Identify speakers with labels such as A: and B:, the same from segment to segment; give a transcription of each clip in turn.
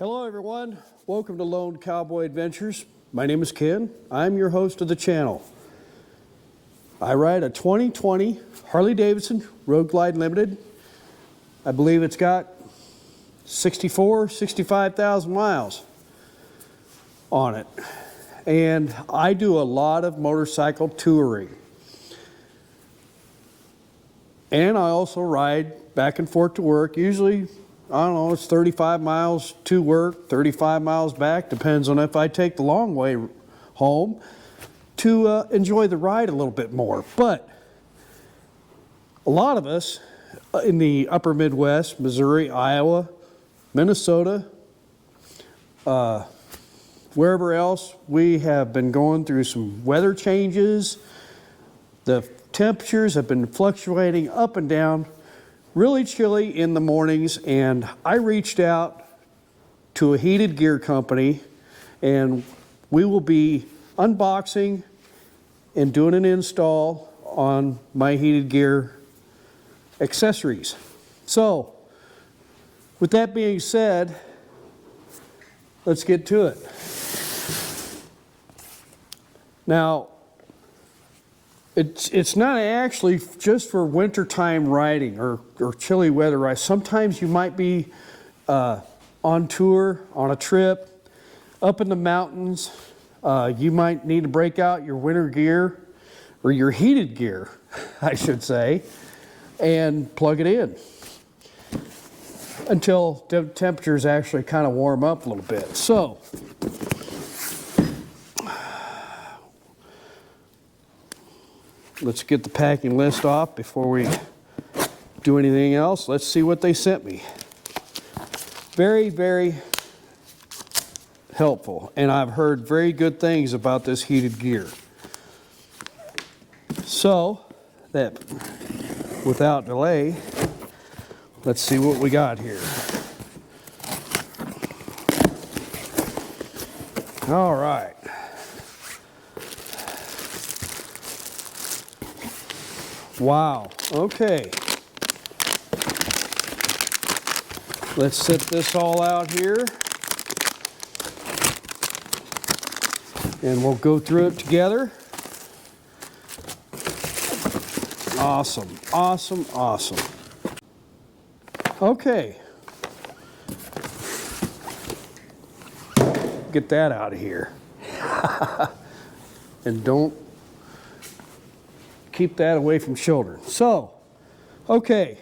A: Hello everyone, welcome to Lone Cowboy Adventures. My name is Ken, I'm your host of the channel. I ride a 2020 Harley-Davidson Road Glide Limited. I believe it's got 65,000 miles on it. And I do a lot of motorcycle touring. And I also ride back and forth to work, usually I don't know, it's 35 miles to work, 35 miles back, depends on if I take the long way home to enjoy the ride a little bit more. But a lot of us in the upper Midwest, Missouri, Iowa, Minnesota, wherever else, we have been going through some weather changes. The temperatures have been fluctuating up and down. Really chilly in the mornings, and I reached out to a heated gear company, and we will be unboxing and doing an install on my heated gear accessories. So, with that being said, let's get to it. Now, it's not actually just for wintertime riding or chilly weather ride. Sometimes you might be on tour, on a trip, up in the mountains. You might need to break out your winter gear, or your heated gear, I should say, and plug it in until the temperatures actually kind of warm up a little bit. So, let's get the packing list off before we do anything else. Let's see what they sent me. Very, very helpful. And I've heard very good things about this heated gear. So, that without delay, let's see what we got here. All right. Wow, okay. Let's set this all out here. And we'll go through it together. Awesome, awesome, awesome. Okay. Get that out of here. And don't keep that away from children. So, okay.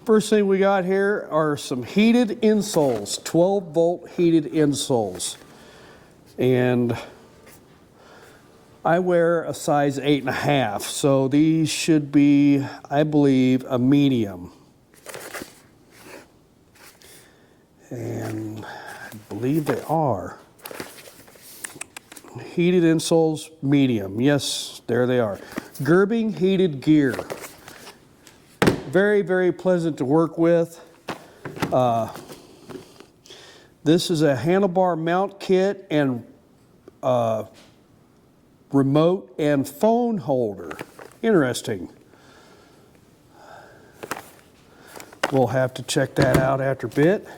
A: First thing we got here are some heated insoles, 12-volt heated insoles. And I wear a size 8.5, so these should be, I believe, a medium. And I believe they are. Heated insoles, medium. Yes, there they are. Gerbing heated gear. Very, very pleasant to work with. This is a handlebar mount kit and remote and phone holder. Interesting. We'll have to check that out after a bit.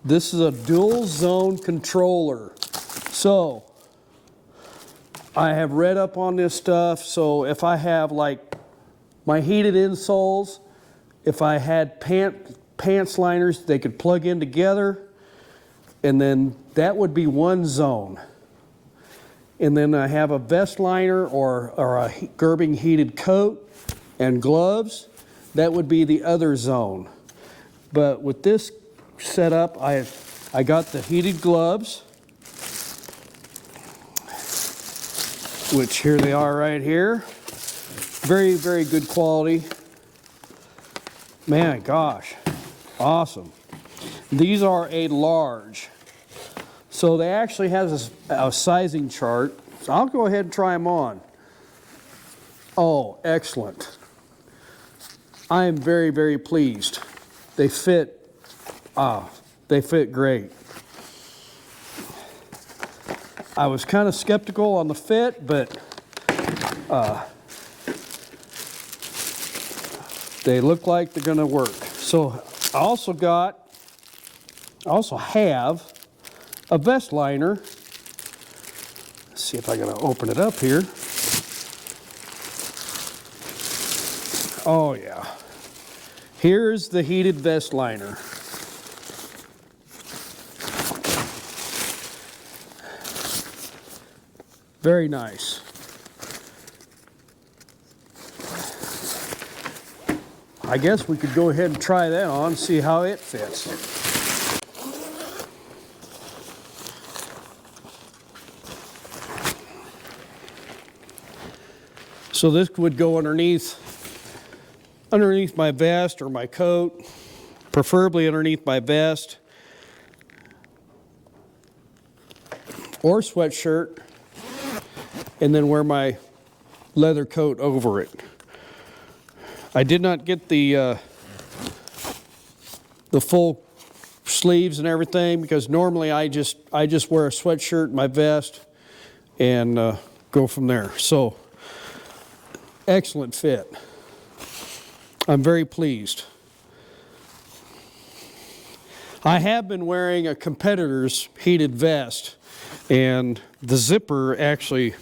A: This is a dual zone controller. So, I have read up on this stuff, so if I have like my heated insoles, if I had pants liners, they could plug in together, and then that would be one zone. And then I have a vest liner or a Gerbing heated coat and gloves, that would be the other zone. But with this setup, I got the heated gloves, which here they are right here. Very, very good quality. Man, gosh, awesome. These are a large. So they actually have a sizing chart. So I'll go ahead and try them on. Oh, excellent. I am very, very pleased. They fit great. I was kind of skeptical on the fit, but they look like they're going to work. So I also have a vest liner. Let's see if I gotta open it up here. Oh yeah. Here's the heated vest liner. Very nice. I guess we could go ahead and try that on, see how it fits. So this would go underneath my vest or my coat, preferably underneath my vest or sweatshirt, and then wear my leather coat over it. I did not get the full sleeves and everything because normally I just wear a sweatshirt and my vest and go from there. So excellent fit. I'm very pleased. I have been wearing a competitor's heated vest, and the zipper actually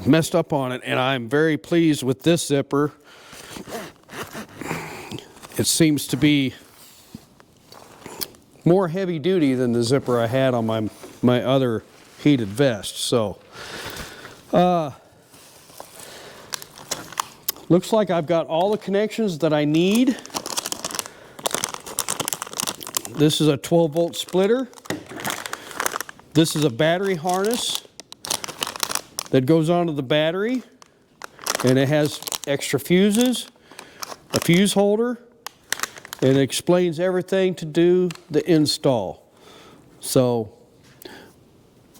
A: messed up on it, and I'm very pleased with this zipper. It seems to be more heavy duty than the zipper I had on my other heated vest. So looks like I've got all the connections that I need. This is a 12-volt splitter. This is a battery harness that goes onto the battery, and it has extra fuses, a fuse holder, and it explains everything to do the install. So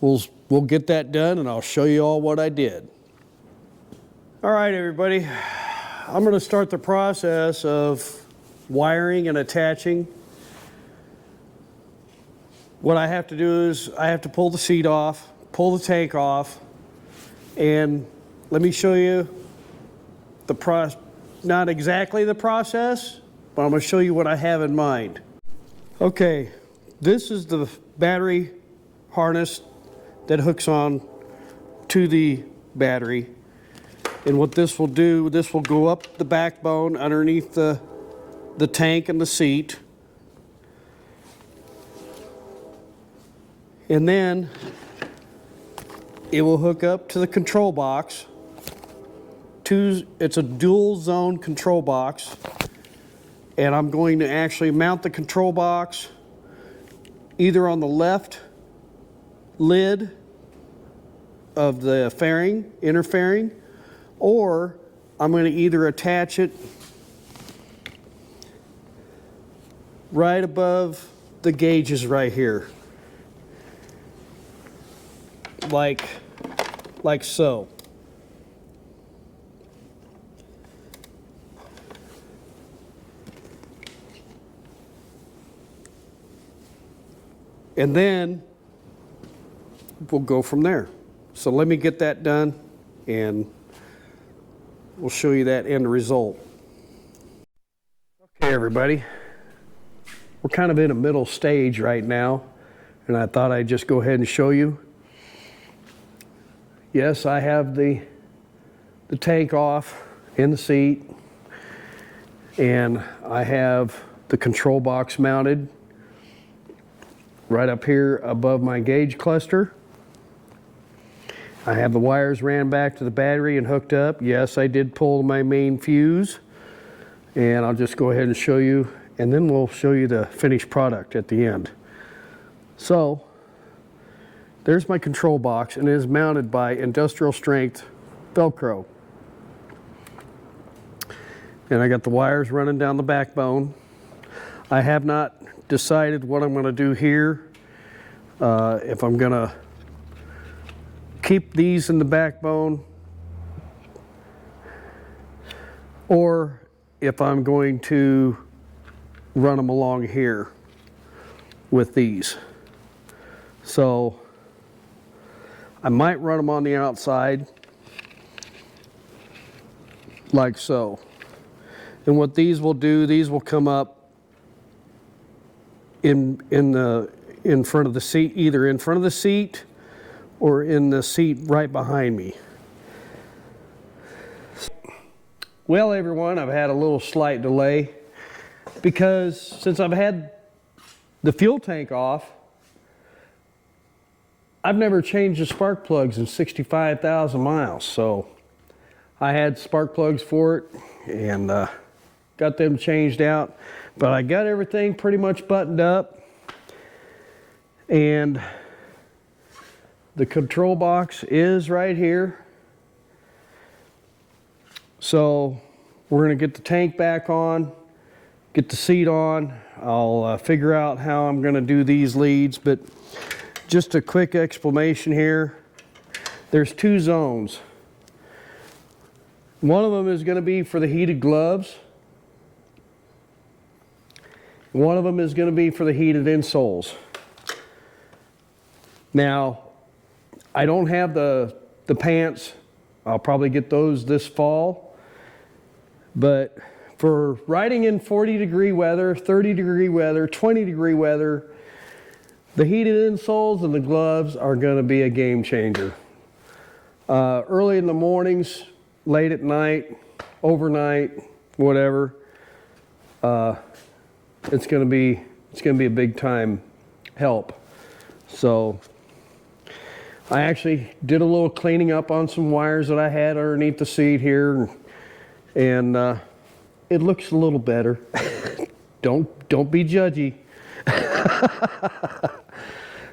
A: we'll get that done, and I'll show you all what I did. All right, everybody, I'm going to start the process of wiring and attaching. What I have to do is I have to pull the seat off, pull the tank off, and let me show you the process, not exactly the process, but I'm going to show you what I have in mind. Okay, this is the battery harness that hooks on to the battery. And what this will do, this will go up the backbone underneath the tank and the seat. And then it will hook up to the control box. It's a dual zone control box. And I'm going to actually mount the control box either on the left lid of the fairing, inner fairing, or I'm going to either attach it right above the gauges right here, like so. And then we'll go from there. So let me get that done and we'll show you that end result. Okay, everybody, we're kind of in a middle stage right now, and I thought I'd just go ahead and show you. Yes, I have the tank off in the seat, and I have the control box mounted right up here above my gauge cluster. I have the wires ran back to the battery and hooked up. Yes, I did pull my main fuse, and I'll just go ahead and show you, and then we'll show you the finished product at the end. So there's my control box, and it is mounted by industrial strength Velcro. And I got the wires running down the backbone. I have not decided what I'm going to do here. If I'm going to keep these in the backbone, or if I'm going to run them along here with these. So I might run them on the outside like so, And what these will do, these will come up in front of the seat, either in front of the seat or in the seat right behind me. Well, everyone, I've had a little slight delay because since I've had the fuel tank off, I've never changed the spark plugs in 65,000 miles. So I had spark plugs for it and got them changed out. But I got everything pretty much buttoned up. And the control box is right here. So we're going to get the tank back on, get the seat on. I'll figure out how I'm going to do these leads, but just a quick explanation here. There's two zones. One of them is going to be for the heated gloves. One of them is going to be for the heated insoles. Now, I don't have the pants. I'll probably get those this fall. But for riding in 40-degree weather, 30-degree weather, 20-degree weather, the heated insoles and the gloves are going to be a game changer. Early in the mornings, late at night, overnight, whatever, it's going to be a big time help. So I actually did a little cleaning up on some wires that I had underneath the seat here. And it looks a little better. Don't be judgy.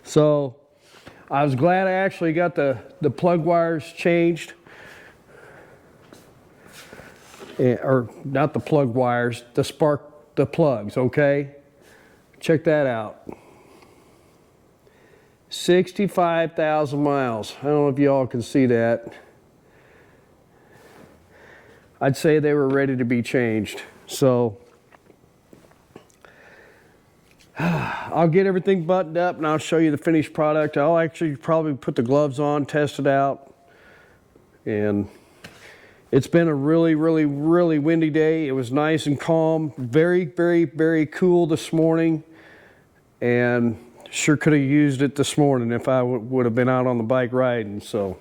A: So I was glad I actually got the plug wires changed. Or not the plug wires, the plugs, okay? Check that out. 65,000 miles. I don't know if y'all can see that. I'd say they were ready to be changed. So I'll get everything buttoned up and I'll show you the finished product. I'll actually probably put the gloves on, test it out. And it's been a really, really, really windy day. It was nice and calm. Very, very, very cool this morning. And sure could have used it this morning if I would have been out on the bike riding. So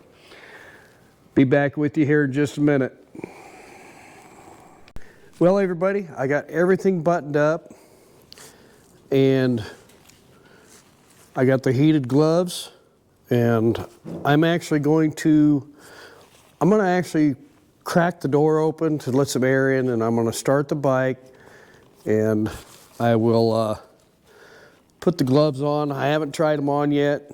A: be back with you here in just a minute. Well, everybody, I got everything buttoned up and I got the heated gloves, and I'm going to actually crack the door open to let some air in, and I'm going to start the bike, and I will put the gloves on. I haven't tried them on yet.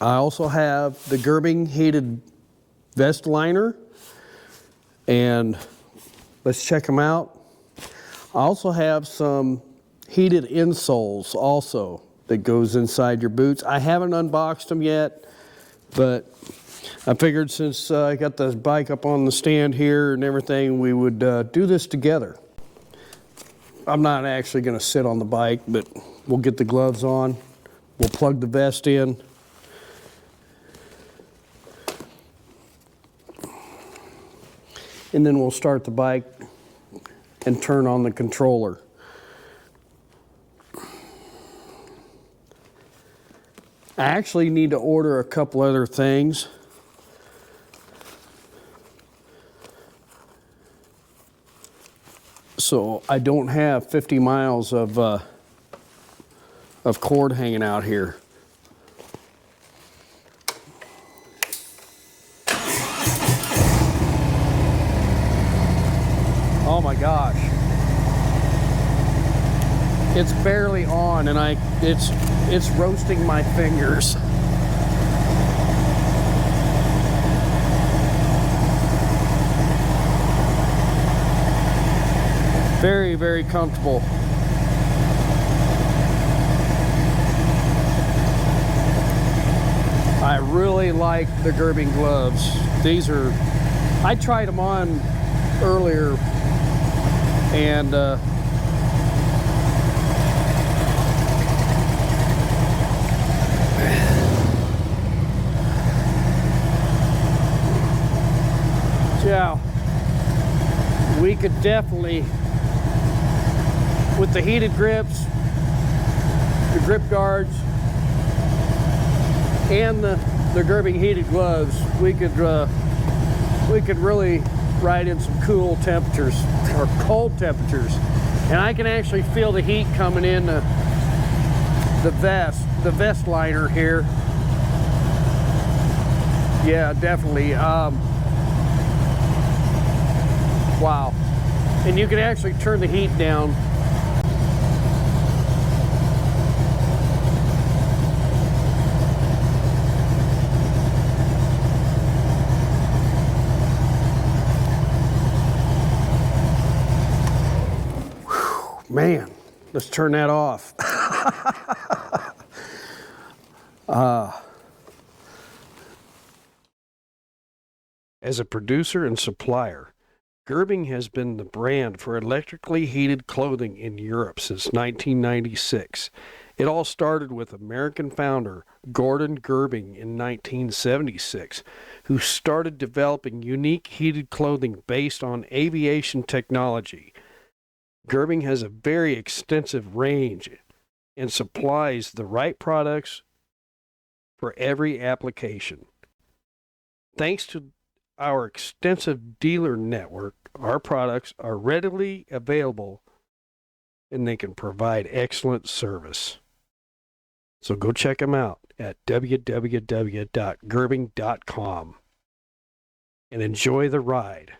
A: I also have the Gerbing heated vest liner, and let's check them out. I also have some heated insoles also that goes inside your boots. I haven't unboxed them yet, but I figured since I got the bike up on the stand here and everything, we would do this together. I'm not actually going to sit on the bike, but we'll get the gloves on. We'll plug the vest in. And then we'll start the bike and turn on the controller. I actually need to order a couple other things. So I don't have 50 miles of cord hanging out here. Oh my gosh. It's barely on, and it's roasting my fingers. Very, very comfortable. I really like the Gerbing gloves. I tried them on earlier, and a week could definitely, with the heated grips, the grip guards, and the Gerbing heated gloves, we could really ride in some cool temperatures or cold temperatures. And I can actually feel the heat coming in the vest liner here. Yeah, definitely. Wow. And you can actually turn the heat down. Whew, man, let's turn that off. As a producer and supplier, Gerbing has been the brand for electrically heated clothing in Europe since 1996. It all started with American founder Gordon Gerbing in 1976, who started developing unique heated clothing based on aviation technology. Gerbing has a very extensive range and supplies the right products for every application. Thanks to our extensive dealer network, our products are readily available and they can provide excellent service. So go check them out at www.gerbing.com and enjoy the ride.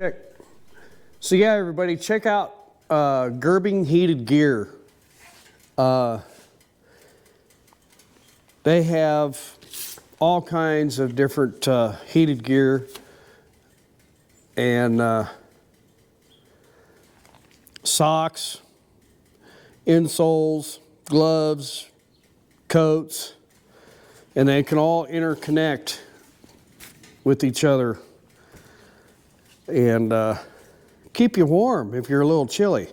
A: Okay. So yeah, everybody, check out Gerbing heated gear. They have all kinds of different heated gear and socks, insoles, gloves, coats, and they can all interconnect with each other and keep you warm if you're a little chilly.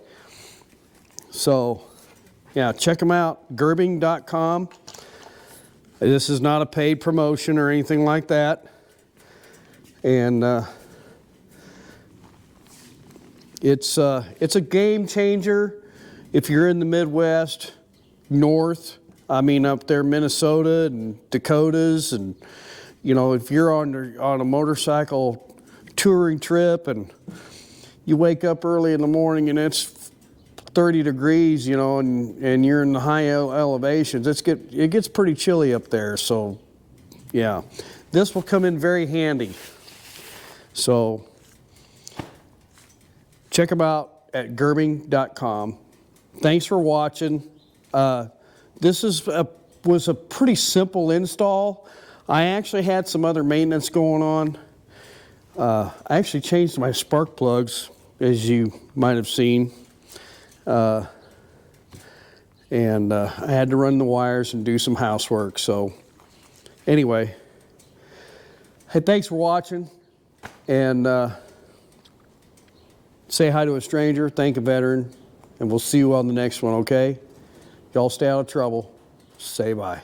A: So yeah, check them out, gerbing.com. This is not a paid promotion or anything like that. And it's a game changer if you're in the Midwest, north, I mean up there Minnesota and Dakotas, and you know, if you're on a motorcycle touring trip and you wake up early in the morning and it's 30 degrees, you know, and you're in the high elevations, it gets pretty chilly up there. So yeah, this will come in very handy. So check them out at gerbing.com. Thanks for watching. This was a pretty simple install. I actually had some other maintenance going on. I actually changed my spark plugs, as you might have seen. I had to run the wires and do some housework. So anyway, hey, thanks for watching, and say hi to a stranger, thank a veteran, and we'll see you on the next one, okay? Y'all stay out of trouble. Say bye.